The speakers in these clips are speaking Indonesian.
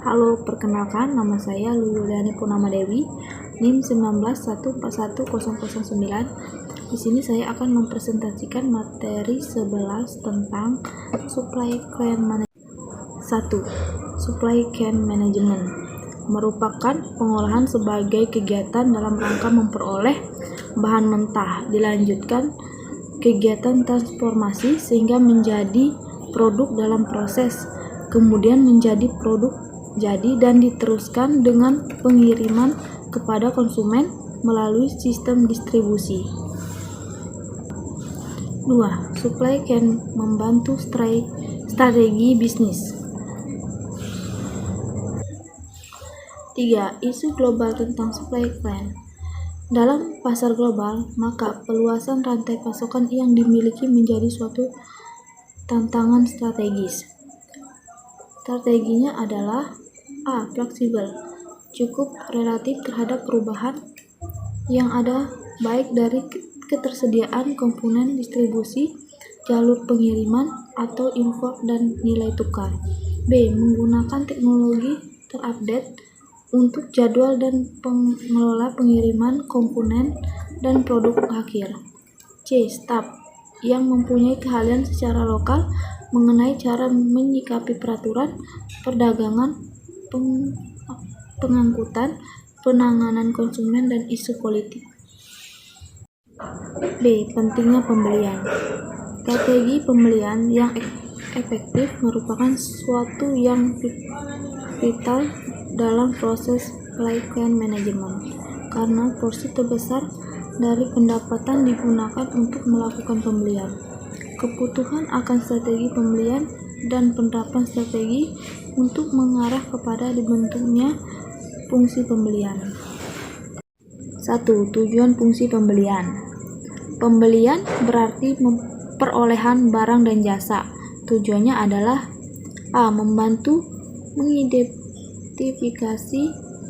Halo, perkenalkan nama saya Luyuliani Purnama Dewi, NIM 191410009. Di sini saya akan mempresentasikan materi 11 tentang Supply Chain Management. 1. Supply Chain Management merupakan pengolahan sebagai kegiatan dalam rangka memperoleh bahan mentah, dilanjutkan kegiatan transformasi sehingga menjadi produk dalam proses, kemudian menjadi produk jadi dan diteruskan dengan pengiriman kepada konsumen melalui sistem distribusi. 2. Supply chain membantu strategi bisnis. 3. Isu global tentang supply chain. Dalam pasar global, maka peluasan rantai pasokan yang dimiliki menjadi suatu tantangan strategis. Strateginya adalah A. Fleksibel, cukup relatif terhadap perubahan yang ada baik dari ketersediaan komponen distribusi, jalur pengiriman, atau import dan nilai tukar. B. Menggunakan teknologi terupdate untuk jadwal dan mengelola pengiriman komponen dan produk akhir. C. Staf yang mempunyai keahlian secara lokal mengenai cara menyikapi peraturan perdagangan, pengangkutan, penanganan konsumen, dan isu politik. B. Pentingnya pembelian. Strategi pembelian yang efektif merupakan suatu yang vital dalam proses supply chain management, karena porsi terbesar dari pendapatan digunakan untuk melakukan pembelian. Kebutuhan akan strategi pembelian dan penerapan strategi untuk mengarah kepada dibentuknya fungsi pembelian. 1. Tujuan fungsi pembelian. Pembelian berarti perolehan barang dan jasa. Tujuannya adalah A. Membantu mengidentifikasi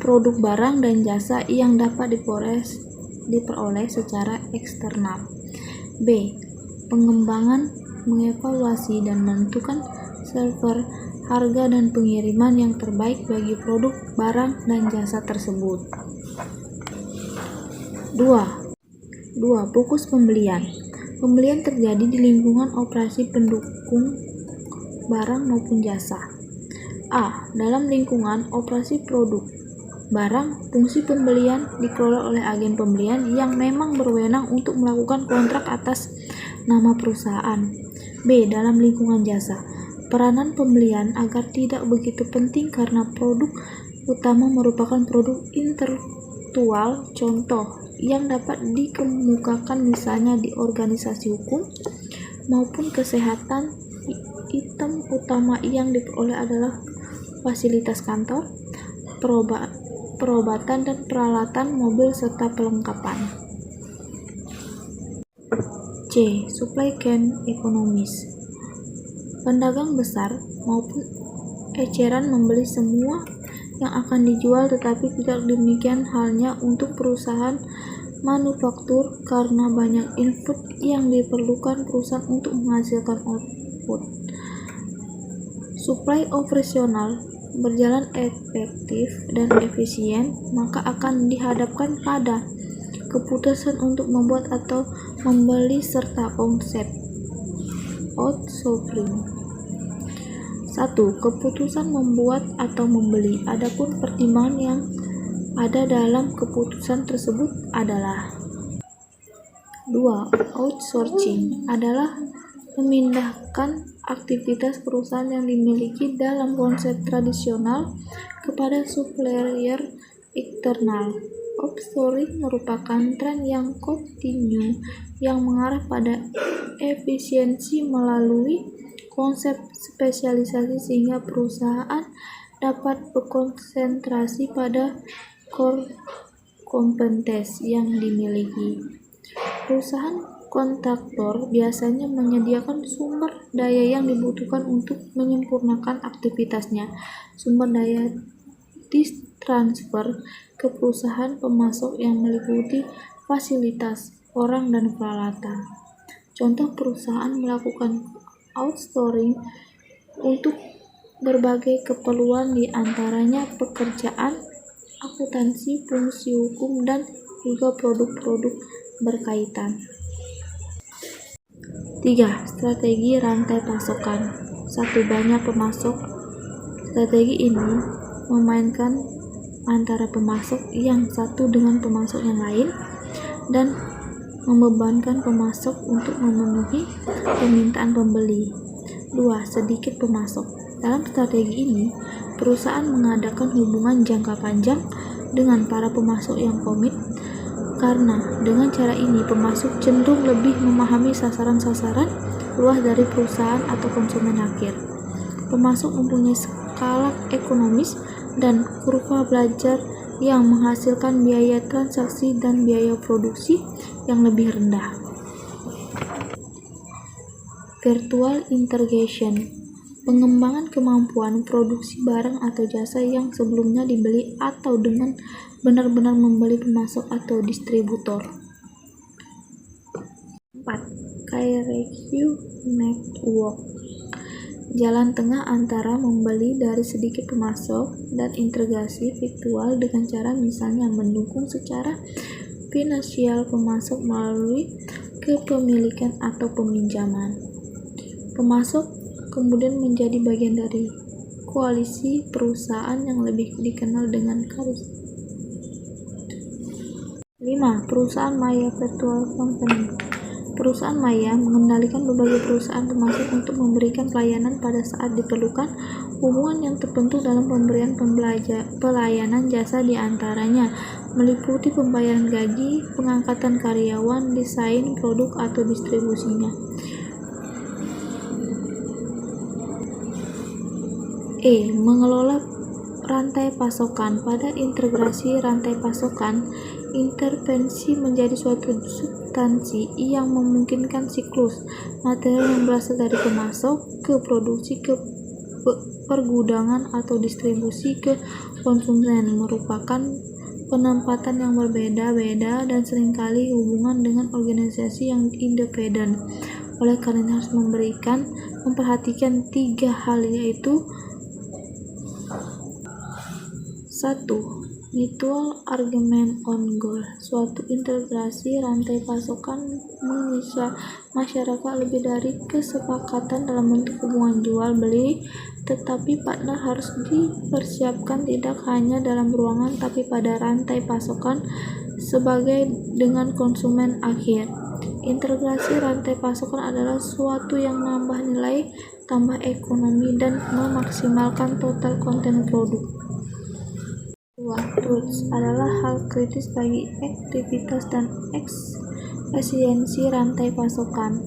produk barang dan jasa yang dapat diperoleh secara eksternal. B. Pengembangan, mengevaluasi, dan menentukan server, harga, dan pengiriman yang terbaik bagi produk, barang, dan jasa tersebut. 2. Fokus pembelian. Pembelian terjadi di lingkungan operasi pendukung barang maupun jasa. A. Dalam lingkungan operasi produk barang, fungsi pembelian dikelola oleh agen pembelian yang memang berwenang untuk melakukan kontrak atas nama perusahaan. B. Dalam lingkungan jasa, peranan pembelian agar tidak begitu penting karena produk utama merupakan produk intelektual, contoh yang dapat dikemukakan misalnya di organisasi hukum maupun kesehatan. Item utama yang diperoleh adalah fasilitas kantor, perobatan, dan peralatan mobil serta pelengkapan. C. Supply chain ekonomis. Pedagang besar maupun eceran membeli semua yang akan dijual, tetapi tidak demikian halnya untuk perusahaan manufaktur karena banyak input yang diperlukan perusahaan untuk menghasilkan output. Supply operasional berjalan efektif dan efisien, maka akan dihadapkan pada keputusan untuk membuat atau membeli serta konsep outsourcing. 1. Keputusan membuat atau membeli. Adapun pertimbangan yang ada dalam keputusan tersebut adalah 2. Outsourcing adalah memindahkan aktivitas perusahaan yang dimiliki dalam konsep tradisional kepada supplier eksternal. Offshoring merupakan tren yang kontinu yang mengarah pada efisiensi melalui konsep spesialisasi sehingga perusahaan dapat berkonsentrasi pada core kompetensi yang dimiliki. Perusahaan kontraktor biasanya menyediakan sumber daya yang dibutuhkan untuk menyempurnakan aktivitasnya. Sumber daya ditransfer ke perusahaan pemasok yang meliputi fasilitas, orang, dan peralatan. Contoh perusahaan melakukan outsourcing untuk berbagai keperluan, di antaranya pekerjaan, akuntansi, fungsi hukum, dan juga produk-produk berkaitan. 3. Strategi rantai pasokan. 1. Banyak pemasok. Strategi ini memainkan antara pemasok yang satu dengan pemasok yang lain dan membebankan pemasok untuk memenuhi permintaan pembeli. 2. Sedikit pemasok. Dalam strategi ini, perusahaan mengadakan hubungan jangka panjang dengan para pemasok yang komit, karena dengan cara ini pemasok cenderung lebih memahami sasaran-sasaran luas dari perusahaan atau konsumen akhir. Pemasok mempunyai skala ekonomis dan kurva belajar yang menghasilkan biaya transaksi dan biaya produksi yang lebih rendah. Virtual integration. Pengembangan kemampuan produksi barang atau jasa yang sebelumnya dibeli atau dengan benar-benar membeli pemasok atau distributor. 4. Kairekiu Network. Jalan tengah antara membeli dari sedikit pemasok dan integrasi virtual dengan cara misalnya mendukung secara finansial pemasok melalui kepemilikan atau peminjaman. Pemasok kemudian menjadi bagian dari koalisi perusahaan yang lebih dikenal dengan KARUS. 5. Perusahaan maya virtual company. Perusahaan maya mengendalikan berbagai perusahaan pemasok untuk memberikan pelayanan pada saat diperlukan. Hubungan yang terbentuk dalam pemberian pelayanan jasa diantaranya meliputi pembayaran gaji, pengangkatan karyawan, desain produk atau distribusinya. Mengelola rantai pasokan. Pada integrasi rantai pasokan, intervensi menjadi suatu substansi yang memungkinkan siklus material yang berasal dari pemasok ke produksi ke pergudangan atau distribusi ke konsumen merupakan penempatan yang berbeda-beda dan seringkali hubungan dengan organisasi yang independen. Oleh karena harus memperhatikan 3 hal, yaitu 1. Mutual agreement on goal. Suatu integrasi rantai pasokan mengisah masyarakat lebih dari kesepakatan dalam bentuk hubungan jual beli, tetapi partner harus dipersiapkan tidak hanya dalam ruangan tapi pada rantai pasokan sebagai dengan konsumen akhir. Integrasi rantai pasokan adalah suatu yang menambah nilai tambah ekonomi dan memaksimalkan total konten produk. 2. Trust adalah hal kritis bagi aktivitas dan efisiensi rantai pasokan.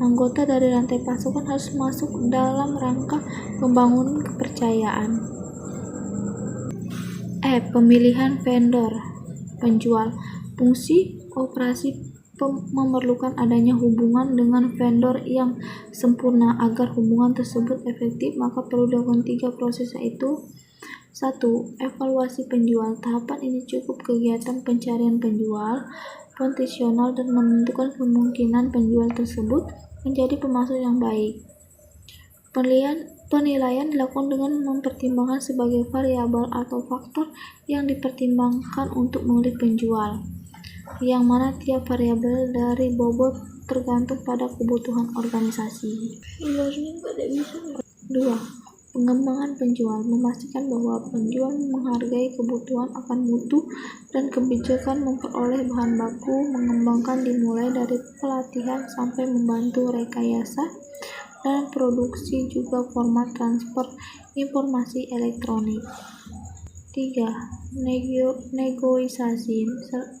Anggota dari rantai pasokan harus masuk dalam rangka membangun kepercayaan. Pemilihan vendor penjual. Fungsi operasi memerlukan adanya hubungan dengan vendor yang sempurna. Agar hubungan tersebut efektif, maka perlu dilakukan 3 proses, yaitu 1. Evaluasi penjual. Tahapan ini cukup kegiatan pencarian penjual potensial dan menentukan kemungkinan penjual tersebut menjadi pemasok yang baik. Penilaian dilakukan dengan mempertimbangkan sebagai variabel atau faktor yang dipertimbangkan untuk memilih penjual, yang mana tiap variabel dari bobot tergantung pada kebutuhan organisasi. 2. Pengembangan penjual. Memastikan bahwa penjual menghargai kebutuhan akan mutu dan kebijakan memperoleh bahan baku. Mengembangkan dimulai dari pelatihan sampai membantu rekayasa dan produksi, juga format transfer informasi elektronik. 3. Negosiasi.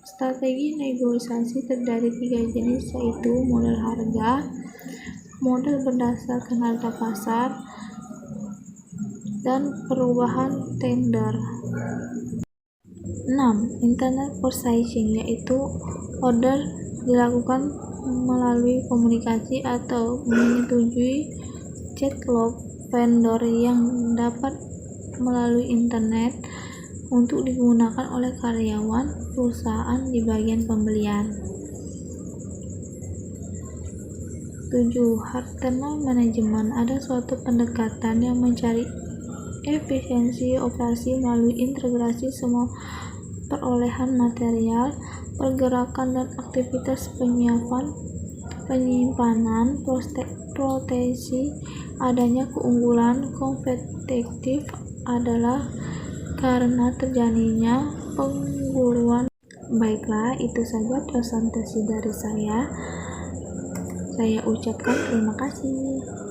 Strategi negosiasi terdiri 3 jenis, yaitu model harga, model berdasarkan harga pasar, dan perubahan tender. 6. Internet purchasing, yaitu order dilakukan melalui komunikasi atau menyetujui chatbot vendor yang dapat melalui internet untuk digunakan oleh karyawan perusahaan di bagian pembelian. 7. Partner management. Ada suatu pendekatan yang mencari efisiensi operasi melalui integrasi semua perolehan material, pergerakan dan aktivitas penyimpanan, proteksi, adanya keunggulan kompetitif adalah karena terjadinya pengguruan. Baiklah, itu saja presentasi dari saya. Saya ucapkan terima kasih.